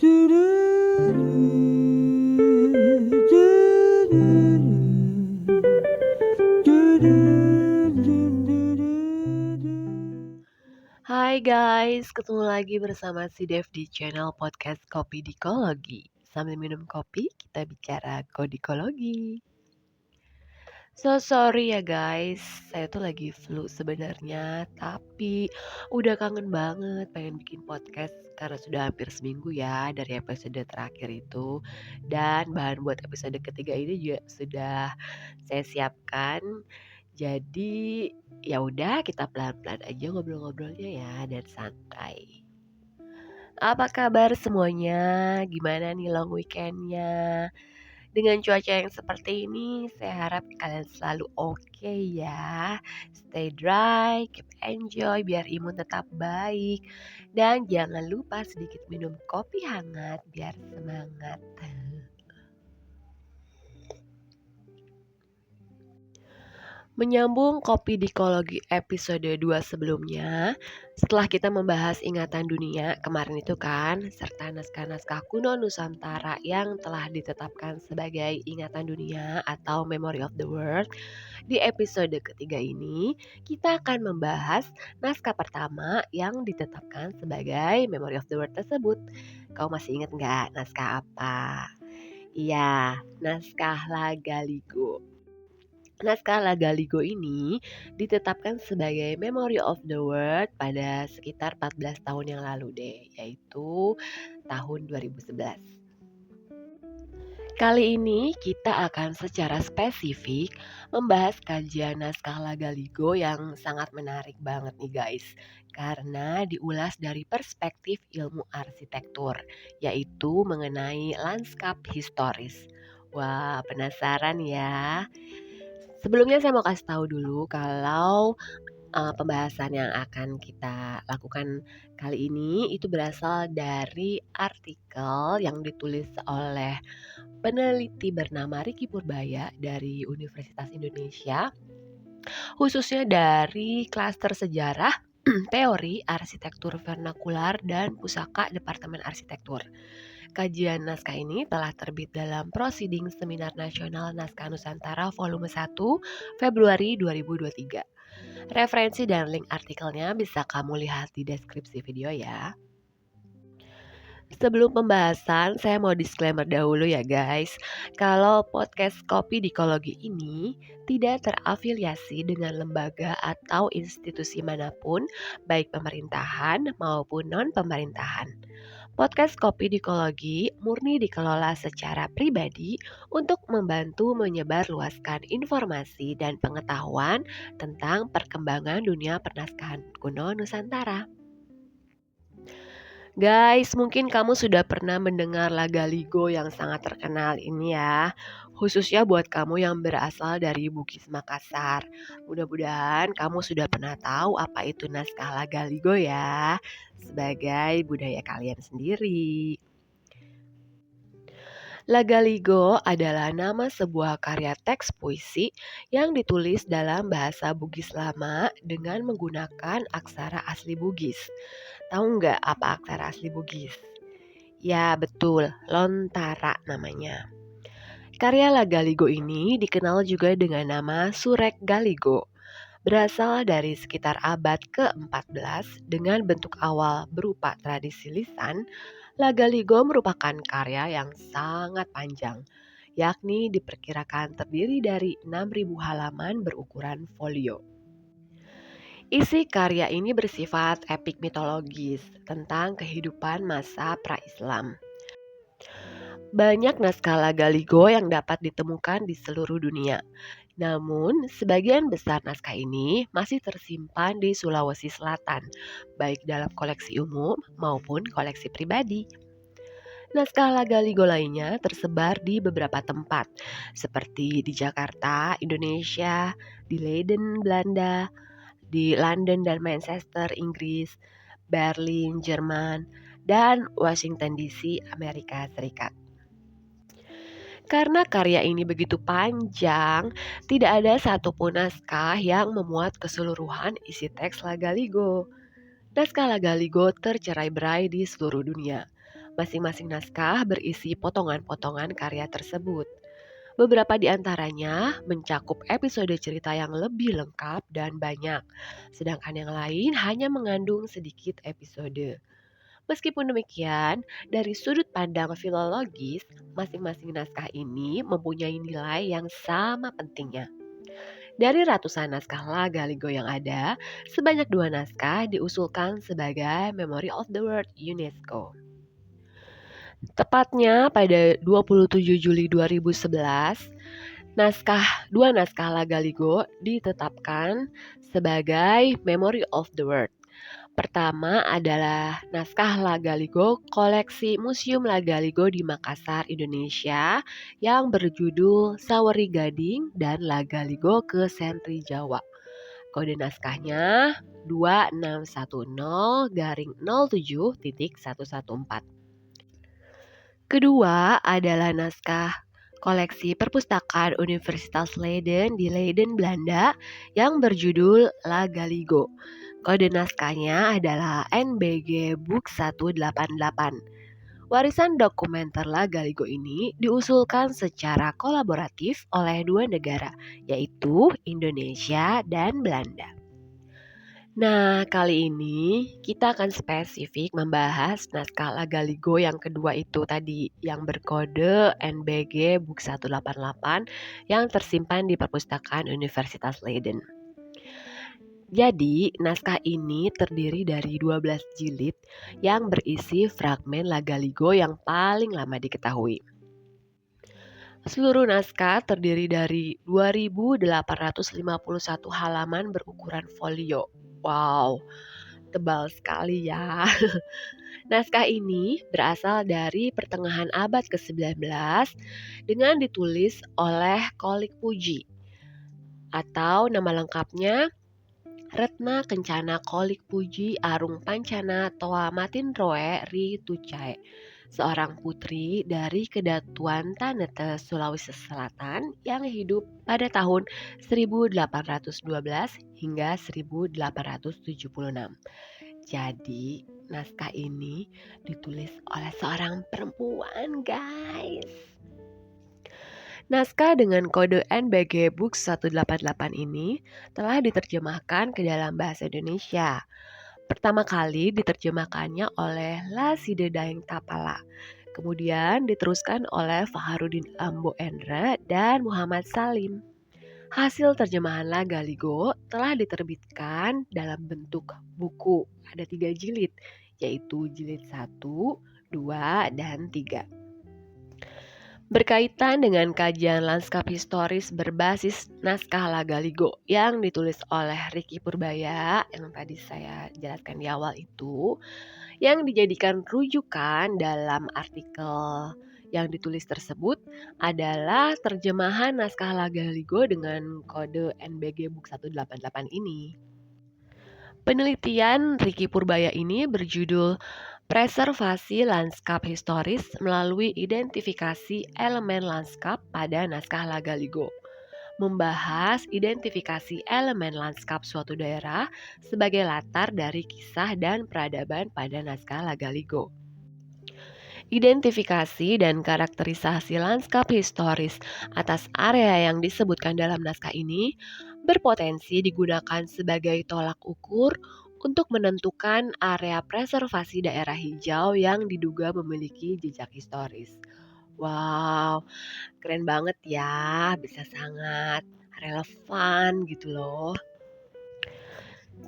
Hai guys, ketemu lagi bersama si Dev di channel podcast Kopi Dikologi. Sambil minum kopi, kita bicara kodikologi. So sorry ya guys, saya tuh lagi flu sebenarnya, tapi udah kangen banget pengen bikin podcast karena sudah hampir seminggu ya dari episode terakhir itu. Dan bahan buat episode ketiga ini juga sudah saya siapkan. Jadi ya udah kita pelan-pelan aja ngobrol-ngobrolnya ya dan santai. Apa kabar semuanya? Gimana nih long weekendnya? Dengan cuaca yang seperti ini, saya harap kalian selalu oke ya. Stay dry, keep enjoy biar imun tetap baik. Dan jangan lupa sedikit minum kopi hangat biar semangat. Menyambung kopi dikologi episode 2 sebelumnya, setelah kita membahas ingatan dunia kemarin itu kan, serta naskah-naskah kuno Nusantara yang telah ditetapkan sebagai ingatan dunia atau Memory of the World, di episode ketiga ini kita akan membahas naskah pertama yang ditetapkan sebagai Memory of the World tersebut. Kau masih ingat nggak naskah apa? Iya, naskah Lagaligo. Naskah Lagaligo ini ditetapkan sebagai Memory of the World pada sekitar 14 tahun yang lalu deh, yaitu tahun 2011. Kali ini kita akan secara spesifik membahas kajian naskah Lagaligo yang sangat menarik banget nih guys, karena diulas dari perspektif ilmu arsitektur, yaitu mengenai lanskap historis. Wah, penasaran ya? Sebelumnya saya mau kasih tahu dulu kalau pembahasan yang akan kita lakukan kali ini itu berasal dari artikel yang ditulis oleh peneliti bernama Ricky Purbaya dari Universitas Indonesia, khususnya dari klaster sejarah, teori, arsitektur vernakular, dan pusaka Departemen Arsitektur. Kajian naskah ini telah terbit dalam Proceedings Seminar Nasional Naskah Nusantara Volume 1 Februari 2023. Referensi dan link artikelnya bisa kamu lihat di deskripsi video ya. Sebelum pembahasan, saya mau disclaimer dahulu ya guys. Kalau podcast Kopi Dikologi ini tidak terafiliasi dengan lembaga atau institusi manapun, baik pemerintahan maupun non-pemerintahan. Podcast Kopi Dikologi murni dikelola secara pribadi untuk membantu menyebarluaskan informasi dan pengetahuan tentang perkembangan dunia pernaskahan kuno Nusantara. Guys, mungkin kamu sudah pernah mendengar Lagaligo yang sangat terkenal ini ya, khususnya buat kamu yang berasal dari Bugis Makassar. Mudah-mudahan kamu sudah pernah tahu apa itu naskah Lagaligo ya, sebagai budaya kalian sendiri. Lagaligo adalah nama sebuah karya teks puisi yang ditulis dalam bahasa Bugis lama dengan menggunakan aksara asli Bugis. Tahu nggak apa aksara asli Bugis? Ya betul, Lontara namanya. Karya Lagaligo ini dikenal juga dengan nama Surek Galigo. Berasal dari sekitar abad ke-14 dengan bentuk awal berupa tradisi lisan, Lagaligo merupakan karya yang sangat panjang, yakni diperkirakan terdiri dari 6.000 halaman berukuran folio. Isi karya ini bersifat epik mitologis tentang kehidupan masa pra-Islam. Banyak naskah Lagaligo yang dapat ditemukan di seluruh dunia. Namun, sebagian besar naskah ini masih tersimpan di Sulawesi Selatan, baik dalam koleksi umum maupun koleksi pribadi. Naskah Lagaligo lainnya tersebar di beberapa tempat, seperti di Jakarta, Indonesia, di Leiden, Belanda, di London dan Manchester, Inggris, Berlin, Jerman, dan Washington DC, Amerika Serikat. Karena karya ini begitu panjang, tidak ada satupun naskah yang memuat keseluruhan isi teks Lagaligo. Naskah Lagaligo tercerai-berai di seluruh dunia. Masing-masing naskah berisi potongan-potongan karya tersebut. Beberapa di antaranya mencakup episode cerita yang lebih lengkap dan banyak, sedangkan yang lain hanya mengandung sedikit episode. Meskipun demikian, dari sudut pandang filologis, masing-masing naskah ini mempunyai nilai yang sama pentingnya. Dari ratusan naskah La Galigo yang ada, sebanyak 2 naskah diusulkan sebagai Memory of the World UNESCO. Tepatnya pada 27 Juli 2011, dua naskah La Galigo ditetapkan sebagai Memory of the World. Pertama adalah naskah La Galigo koleksi Museum La Galigo di Makassar, Indonesia yang berjudul Saweri Gading dan La Galigo ke Sentri Jawa. Kode naskahnya 2610-07.114. Kedua adalah naskah koleksi perpustakaan Universitas Leiden di Leiden, Belanda yang berjudul La Galigo. Kode naskahnya adalah NBG Book 188. Warisan dokumenter La Galigo ini diusulkan secara kolaboratif oleh 2 negara, yaitu Indonesia dan Belanda. Nah, kali ini kita akan spesifik membahas naskah La Galigo yang kedua itu tadi, yang berkode NBG Book 188 yang tersimpan di perpustakaan Universitas Leiden. Jadi, naskah ini terdiri dari 12 jilid yang berisi fragmen La Galigo yang paling lama diketahui. Seluruh naskah terdiri dari 2.851 halaman berukuran folio. Wow, tebal sekali ya. Naskah ini berasal dari pertengahan abad ke-19 dengan ditulis oleh Qolik Puji, atau nama lengkapnya Retna Kencana Qolik Puji Arung Pancana Toa Matinroe Ri Tucae, seorang putri dari Kedatuan Tanete, Sulawesi Selatan yang hidup pada tahun 1812 hingga 1876. Jadi, naskah ini ditulis oleh seorang perempuan, guys. Naskah dengan kode NBG Book 188 ini telah diterjemahkan ke dalam bahasa Indonesia. Pertama kali diterjemahkannya oleh Laside Daeng Tapala. Kemudian diteruskan oleh Faharudin Ambo Endra dan Muhammad Salim. Hasil terjemahan La Galigo telah diterbitkan dalam bentuk buku. Ada 3 jilid, yaitu jilid 1, 2, dan 3. Berkaitan dengan kajian lanskap historis berbasis naskah La Galigo yang ditulis oleh Ricky Purbaya yang tadi saya jelaskan di awal itu, yang dijadikan rujukan dalam artikel yang ditulis tersebut adalah terjemahan naskah La Galigo dengan kode NBG Book 188 ini. Penelitian Ricky Purbaya ini berjudul Preservasi Lanskap Historis melalui Identifikasi Elemen Lanskap pada Naskah La Galigo, membahas identifikasi elemen lanskap suatu daerah sebagai latar dari kisah dan peradaban pada naskah La Galigo. Identifikasi dan karakterisasi lanskap historis atas area yang disebutkan dalam naskah ini berpotensi digunakan sebagai tolak ukur untuk menentukan area preservasi daerah hijau yang diduga memiliki jejak historis. Wow, keren banget ya, bisa sangat relevan gitu loh.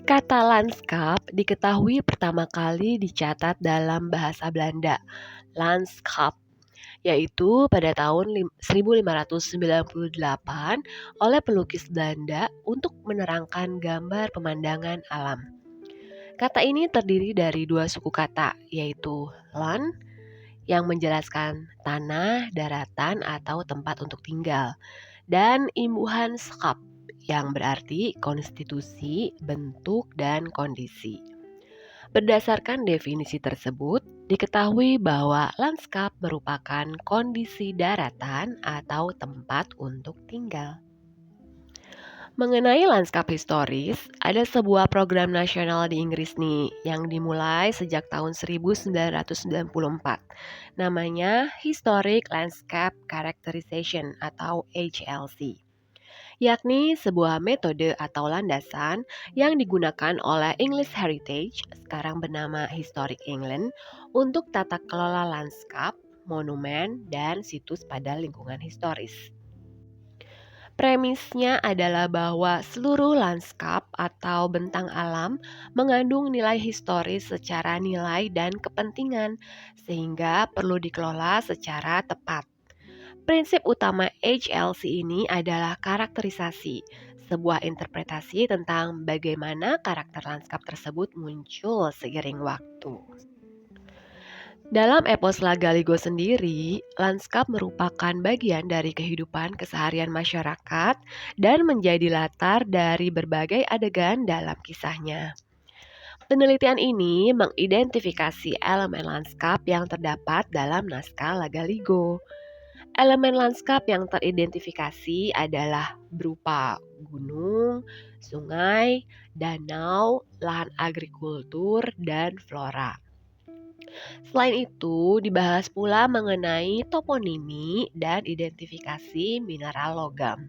Kata lanskap diketahui pertama kali dicatat dalam bahasa Belanda, landskap, yaitu pada tahun 1598 oleh pelukis Belanda untuk menerangkan gambar pemandangan alam. Kata ini terdiri dari 2 suku kata, yaitu land yang menjelaskan tanah, daratan, atau tempat untuk tinggal, dan imbuhan skap yang berarti konstitusi, bentuk, dan kondisi. Berdasarkan definisi tersebut, diketahui bahwa landskap merupakan kondisi daratan atau tempat untuk tinggal. Mengenai lanskap historis, ada sebuah program nasional di Inggris nih yang dimulai sejak tahun 1994. Namanya Historic Landscape Characterization atau HLC, yakni sebuah metode atau landasan yang digunakan oleh English Heritage, sekarang bernama Historic England, untuk tata kelola lanskap, monumen, dan situs pada lingkungan historis. Premisnya adalah bahwa seluruh lanskap atau bentang alam mengandung nilai historis secara nilai dan kepentingan, sehingga perlu dikelola secara tepat. Prinsip utama HLC ini adalah karakterisasi, sebuah interpretasi tentang bagaimana karakter lanskap tersebut muncul seiring waktu. Dalam epos Lagaligo sendiri, lanskap merupakan bagian dari kehidupan keseharian masyarakat dan menjadi latar dari berbagai adegan dalam kisahnya. Penelitian ini mengidentifikasi elemen lanskap yang terdapat dalam naskah Lagaligo. Elemen lanskap yang teridentifikasi adalah berupa gunung, sungai, danau, lahan agrikultur, dan flora. Selain itu, dibahas pula mengenai toponimi dan identifikasi mineral logam.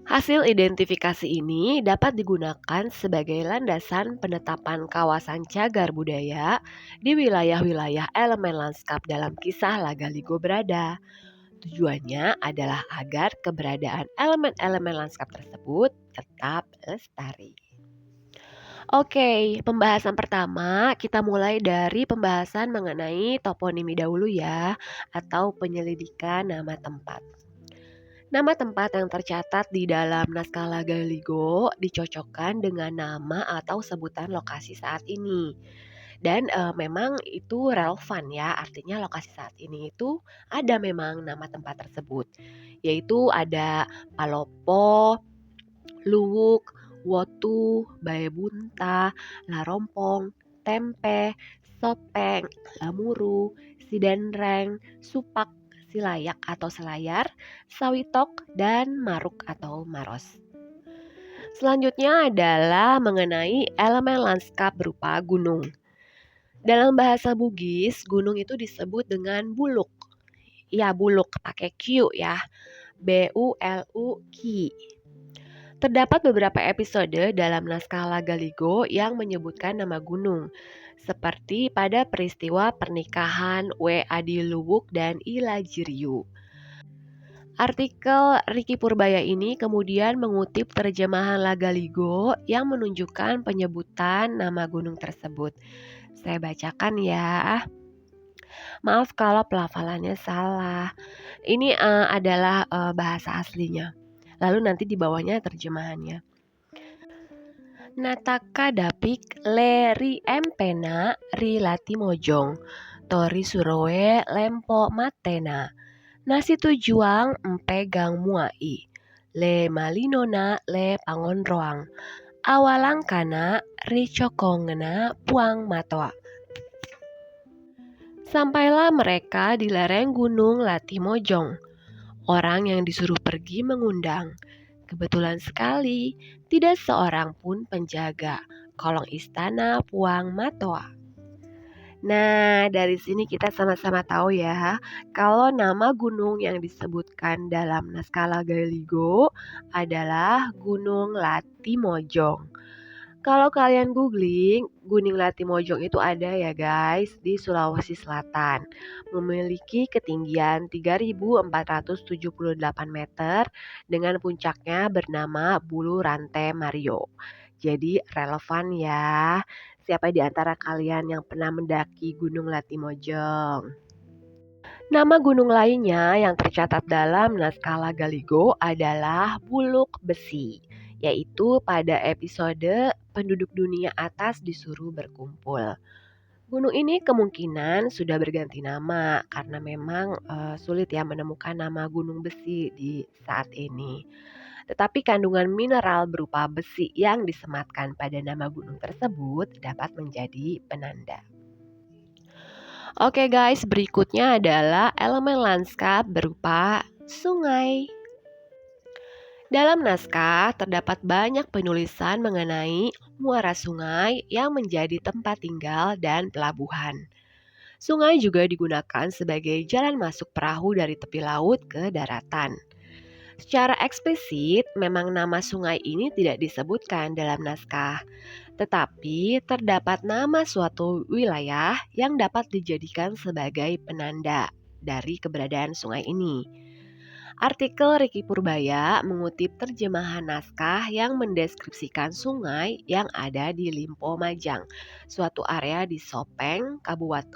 Hasil identifikasi ini dapat digunakan sebagai landasan penetapan kawasan cagar budaya di wilayah-wilayah elemen lanskap dalam kisah Lagaligo berada. Tujuannya adalah agar keberadaan elemen-elemen lanskap tersebut tetap lestari. Oke, pembahasan pertama kita mulai dari pembahasan mengenai toponimi dahulu ya, atau penyelidikan nama tempat. Nama tempat yang tercatat di dalam naskah Lagaligo dicocokkan dengan nama atau sebutan lokasi saat ini. Dan memang itu relevan ya, artinya lokasi saat ini itu ada memang nama tempat tersebut, yaitu ada Palopo, Luwuk, Wotu, Baebunta, Larompong, Tempe, Sopeng, Lamuru, Sidenreng, Supak, Silayak atau Selayar, Sawitok, dan Maruk atau Maros. Selanjutnya adalah mengenai elemen lanskap berupa gunung. Dalam bahasa Bugis, gunung itu disebut dengan buluk. Ya, buluk pakai Q ya. BULUQ. Terdapat beberapa episode dalam naskah Lagaligo yang menyebutkan nama gunung, seperti pada peristiwa pernikahan W. Adiluwuk dan Ila Jiryu. Artikel Riki Purbaya ini kemudian mengutip terjemahan Lagaligo yang menunjukkan penyebutan nama gunung tersebut. Saya bacakan ya. Maaf kalau pelafalannya salah. Ini adalah bahasa aslinya. Lalu nanti di bawahnya terjemahannya. Nataka dapik le ri empena ri lati mojong. Tori surowe lempo matena. Nasi tujuang empe gang muai. Le malinona le pangonroang. Awalang kana ri cokongena puang matoa. Sampailah mereka di lereng gunung Latimojong. Orang yang disuruh pergi mengundang. Kebetulan sekali, tidak seorang pun penjaga kolong istana Puang Matoa. Nah, dari sini kita sama-sama tahu ya, kalau nama gunung yang disebutkan dalam naskah Lagaligo adalah Gunung Latimojong. Kalau kalian googling, Gunung Latimojong itu ada ya guys di Sulawesi Selatan. Memiliki ketinggian 3.478 meter dengan puncaknya bernama Bulu Rantai Mario. Jadi relevan ya. Siapa di antara kalian yang pernah mendaki Gunung Latimojong? Nama gunung lainnya yang tercatat dalam naskah Lagaligo adalah Buluk Besi, yaitu pada episode penduduk dunia atas disuruh berkumpul. Gunung ini kemungkinan sudah berganti nama karena memang sulit ya menemukan nama gunung besi di saat ini. Tetapi kandungan mineral berupa besi yang disematkan pada nama gunung tersebut dapat menjadi penanda. Oke guys, berikutnya adalah elemen lanskap berupa sungai. Dalam naskah terdapat banyak penulisan mengenai muara sungai yang menjadi tempat tinggal dan pelabuhan. Sungai juga digunakan sebagai jalan masuk perahu dari tepi laut ke daratan. Secara eksplisit, memang nama sungai ini tidak disebutkan dalam naskah, tetapi terdapat nama suatu wilayah yang dapat dijadikan sebagai penanda dari keberadaan sungai ini. Artikel Riki Purbaya mengutip terjemahan naskah yang mendeskripsikan sungai yang ada di Limpo Majang, suatu area di Sopeng,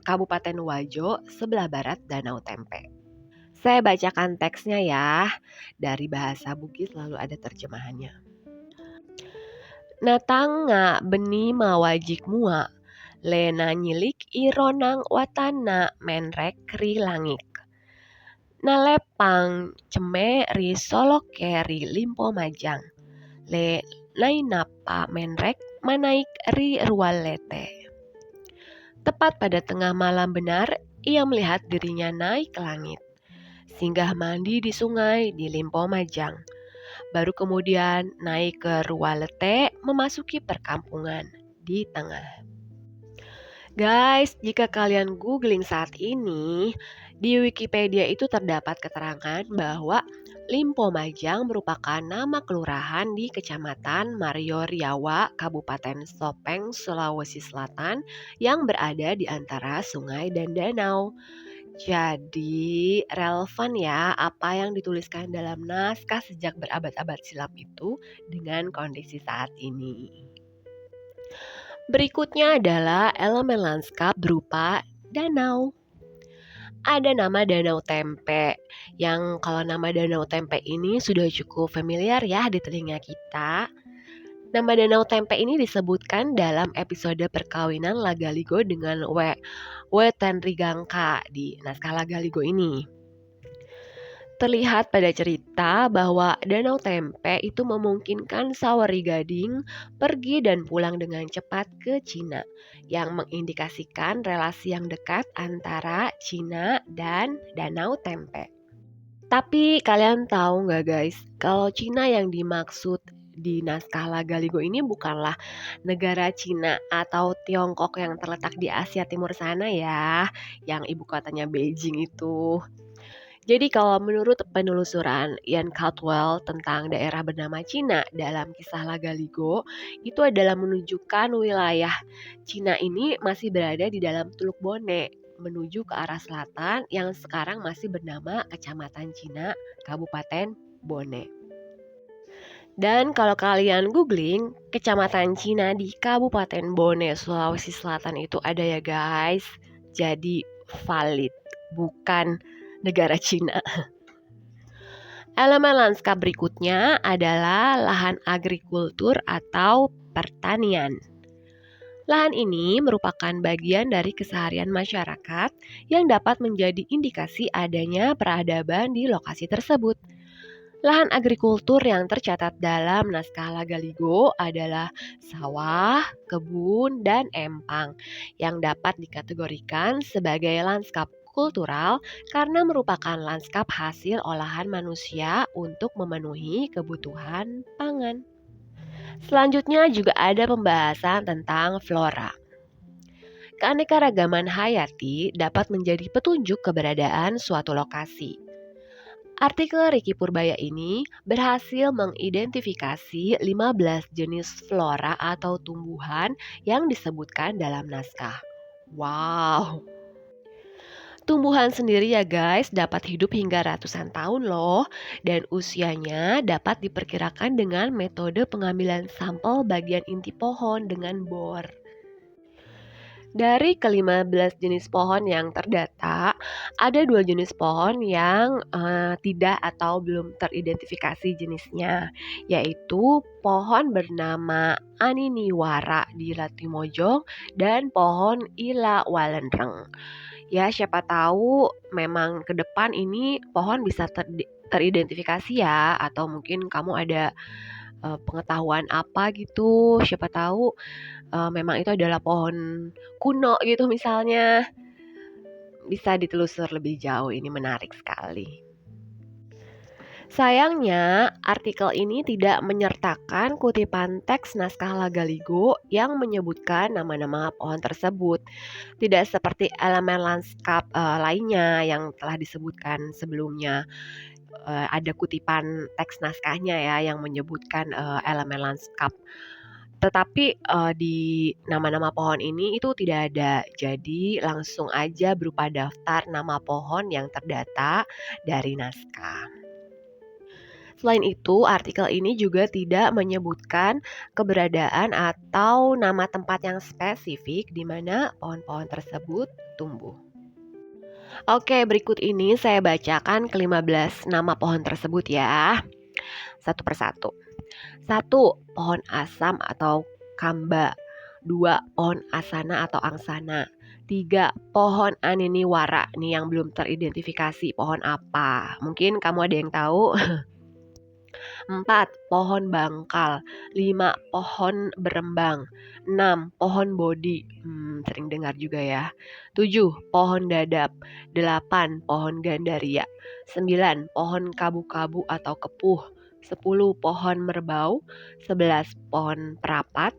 Kabupaten Wajo, sebelah barat Danau Tempe. Saya bacakan teksnya ya, dari bahasa Bugis lalu ada terjemahannya. Natanga beni mawajik mua, lena nyilik ironang watana menrek ri langik. Nalepang ceme ri soloke ri limpo majang. Le nainapa menrek manaik ri rualete. Tepat pada tengah malam benar, ia melihat dirinya naik ke langit. Singgah mandi di sungai di Limpo Majang. Baru kemudian naik ke Rualete memasuki perkampungan di tengah. Guys, jika kalian googling saat ini, di Wikipedia itu terdapat keterangan bahwa Limpo Majang merupakan nama kelurahan di Kecamatan Mario Riawa, Kabupaten Sopeng, Sulawesi Selatan yang berada di antara sungai dan danau. Jadi relevan ya apa yang dituliskan dalam naskah sejak berabad-abad silam itu dengan kondisi saat ini. Berikutnya adalah elemen lanskap berupa danau. Ada nama Danau Tempe, yang kalau nama Danau Tempe ini sudah cukup familiar ya di telinga kita. Nama Danau Tempe ini disebutkan dalam episode perkawinan Lagaligo dengan Wetenrigangka di naskah Lagaligo ini. Terlihat pada cerita bahwa Danau Tempe itu memungkinkan Sawari Gading pergi dan pulang dengan cepat ke Cina, yang mengindikasikan relasi yang dekat antara Cina dan Danau Tempe. Tapi kalian tahu nggak guys, kalau Cina yang dimaksud di naskah Lagaligo ini bukanlah negara Cina atau Tiongkok yang terletak di Asia Timur sana ya, yang ibu kotanya Beijing itu. Jadi kalau menurut penelusuran Ian Caldwell tentang daerah bernama Cina dalam kisah Lagaligo, itu adalah menunjukkan wilayah Cina ini masih berada di dalam Teluk Bone menuju ke arah selatan yang sekarang masih bernama Kecamatan Cina, Kabupaten Bone. Dan kalau kalian googling, Kecamatan Cina di Kabupaten Bone, Sulawesi Selatan itu ada ya guys. Jadi valid, bukan negara Cina. Elemen lanskap berikutnya adalah lahan agrikultur atau pertanian. Lahan ini merupakan bagian dari keseharian masyarakat yang dapat menjadi indikasi adanya peradaban di lokasi tersebut. Lahan agrikultur yang tercatat dalam naskah Lagaligo adalah sawah, kebun, dan empang yang dapat dikategorikan sebagai lanskap kultural karena merupakan lanskap hasil olahan manusia untuk memenuhi kebutuhan pangan. Selanjutnya juga ada pembahasan tentang flora. Keanekaragaman hayati dapat menjadi petunjuk keberadaan suatu lokasi. Artikel Riki Purbaya ini berhasil mengidentifikasi 15 jenis flora atau tumbuhan yang disebutkan dalam naskah. Wow! Tumbuhan sendiri ya guys dapat hidup hingga ratusan tahun loh dan usianya dapat diperkirakan dengan metode pengambilan sampel bagian inti pohon dengan bor. Dari ke-15 jenis pohon yang terdata, ada 2 jenis pohon yang tidak atau belum teridentifikasi jenisnya, yaitu pohon bernama Aniniwara di Latimojong dan pohon Ila Walenreng. Ya, siapa tahu memang ke depan ini pohon bisa teridentifikasi ya, atau mungkin kamu ada pengetahuan apa gitu, siapa tahu memang itu adalah pohon kuno gitu misalnya. Bisa ditelusur lebih jauh, ini menarik sekali. Sayangnya, artikel ini tidak menyertakan kutipan teks naskah Lagaligo yang menyebutkan nama-nama pohon tersebut. Tidak seperti elemen lanskap lainnya yang telah disebutkan sebelumnya. Ada kutipan teks naskahnya ya yang menyebutkan elemen lanskap. Tetapi di nama-nama pohon ini itu tidak ada. Jadi langsung aja berupa daftar nama pohon yang terdata dari naskah. Selain itu, artikel ini juga tidak menyebutkan keberadaan atau nama tempat yang spesifik di mana pohon-pohon tersebut tumbuh. Oke, berikut ini saya bacakan ke-15 nama pohon tersebut ya, satu persatu. 1. Pohon asam atau kamba. 2. Pohon asana atau angsana. 3. Pohon aniniwara. Nih yang belum teridentifikasi pohon apa. Mungkin kamu ada yang tahu. 4. Pohon bangkal. 5. Pohon berembang. 6. Pohon bodi. Sering dengar juga ya. 7. Pohon dadap. 8. Pohon gandaria. 9. Pohon kabu-kabu atau kepuh. 10. Pohon merbau. 11. Pohon perapat.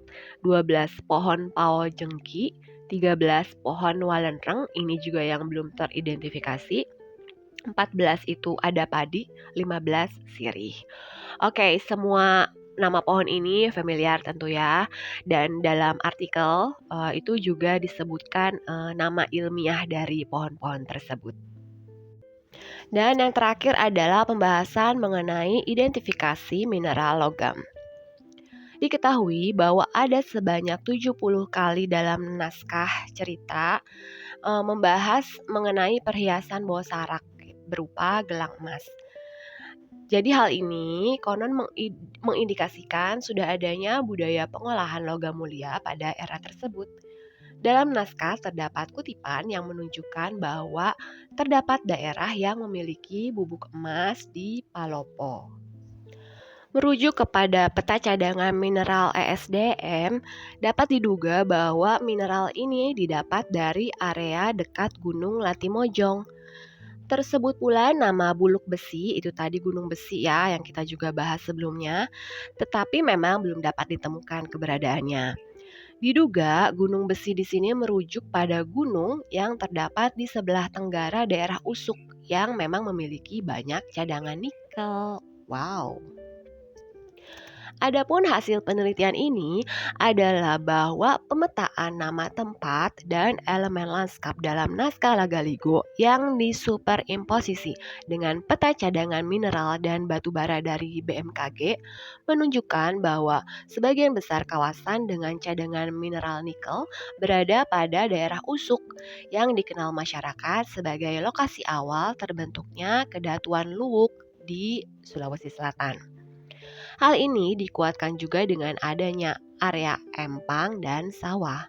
12. Pohon pao jengki. 13. Pohon walenreng. Ini juga yang belum teridentifikasi. 14 itu ada padi. 15 sirih. Oke, semua nama pohon ini familiar tentu ya. Dan dalam artikel itu juga disebutkan nama ilmiah dari pohon-pohon tersebut. Dan yang terakhir adalah pembahasan mengenai identifikasi mineral logam. Diketahui bahwa ada sebanyak 70 kali dalam naskah cerita membahas mengenai perhiasan bawah sarak berupa gelang emas. Jadi hal ini konon mengindikasikan sudah adanya budaya pengolahan logam mulia pada era tersebut. Dalam naskah terdapat kutipan yang menunjukkan bahwa terdapat daerah yang memiliki bubuk emas di Palopo. Merujuk kepada peta cadangan mineral ESDM, dapat diduga bahwa mineral ini didapat dari area dekat Gunung Latimojong. Tersebut pula nama buluk besi, itu tadi gunung besi ya yang kita juga bahas sebelumnya, tetapi memang belum dapat ditemukan keberadaannya. Diduga gunung besi di sini merujuk pada gunung yang terdapat di sebelah tenggara daerah Usuk yang memang memiliki banyak cadangan nikel. Wow. Adapun hasil penelitian ini adalah bahwa pemetaan nama tempat dan elemen lanskap dalam naskah Lagaligo yang disuperimposisi dengan peta cadangan mineral dan batu bara dari BMKG menunjukkan bahwa sebagian besar kawasan dengan cadangan mineral nikel berada pada daerah Usuk yang dikenal masyarakat sebagai lokasi awal terbentuknya Kedatuan Luwuk di Sulawesi Selatan. Hal ini dikuatkan juga dengan adanya area empang dan sawah.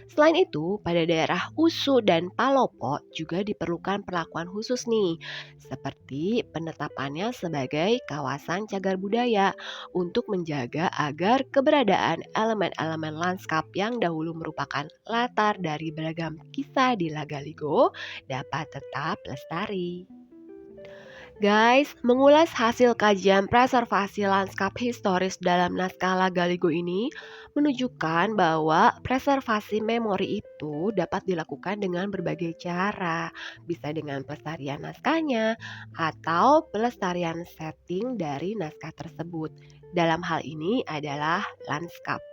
Selain itu, pada daerah Usu dan Palopo juga diperlukan perlakuan khusus nih, seperti penetapannya sebagai kawasan cagar budaya untuk menjaga agar keberadaan elemen-elemen lanskap yang dahulu merupakan latar dari beragam kisah di Lagaligo dapat tetap lestari. Guys, mengulas hasil kajian preservasi lanskap historis dalam naskah Lagaligo ini menunjukkan bahwa preservasi memori itu dapat dilakukan dengan berbagai cara. Bisa dengan pelestarian naskahnya atau pelestarian setting dari naskah tersebut. Dalam hal ini adalah lanskap.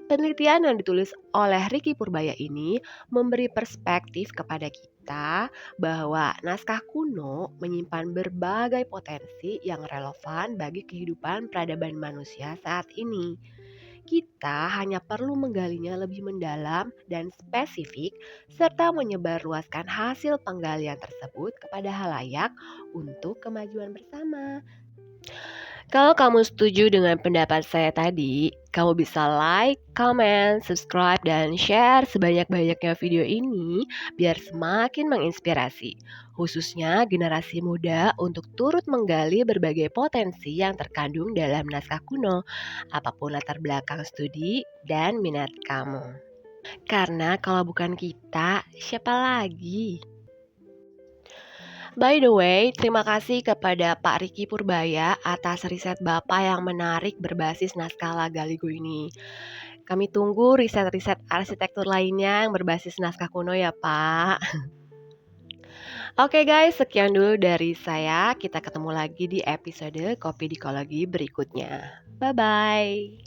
Penelitian yang ditulis oleh Ricky Purbaya ini memberi perspektif kepada kita bahwa naskah kuno menyimpan berbagai potensi yang relevan bagi kehidupan peradaban manusia saat ini. Kita hanya perlu menggalinya lebih mendalam dan spesifik serta menyebarluaskan hasil penggalian tersebut kepada halayak untuk kemajuan bersama. Kalau kamu setuju dengan pendapat saya tadi, kamu bisa like, comment, subscribe, dan share sebanyak-banyaknya video ini biar semakin menginspirasi, khususnya generasi muda untuk turut menggali berbagai potensi yang terkandung dalam naskah kuno, apapun latar belakang studi dan minat kamu. Karena kalau bukan kita, siapa lagi? By the way, terima kasih kepada Pak Riki Purbaya atas riset Bapak yang menarik berbasis naskah Lagaligo ini. Kami tunggu riset-riset arsitektur lainnya yang berbasis naskah kuno ya, Pak. Oke guys, sekian dulu dari saya. Kita ketemu lagi di episode Kopi Dikologi berikutnya. Bye-bye.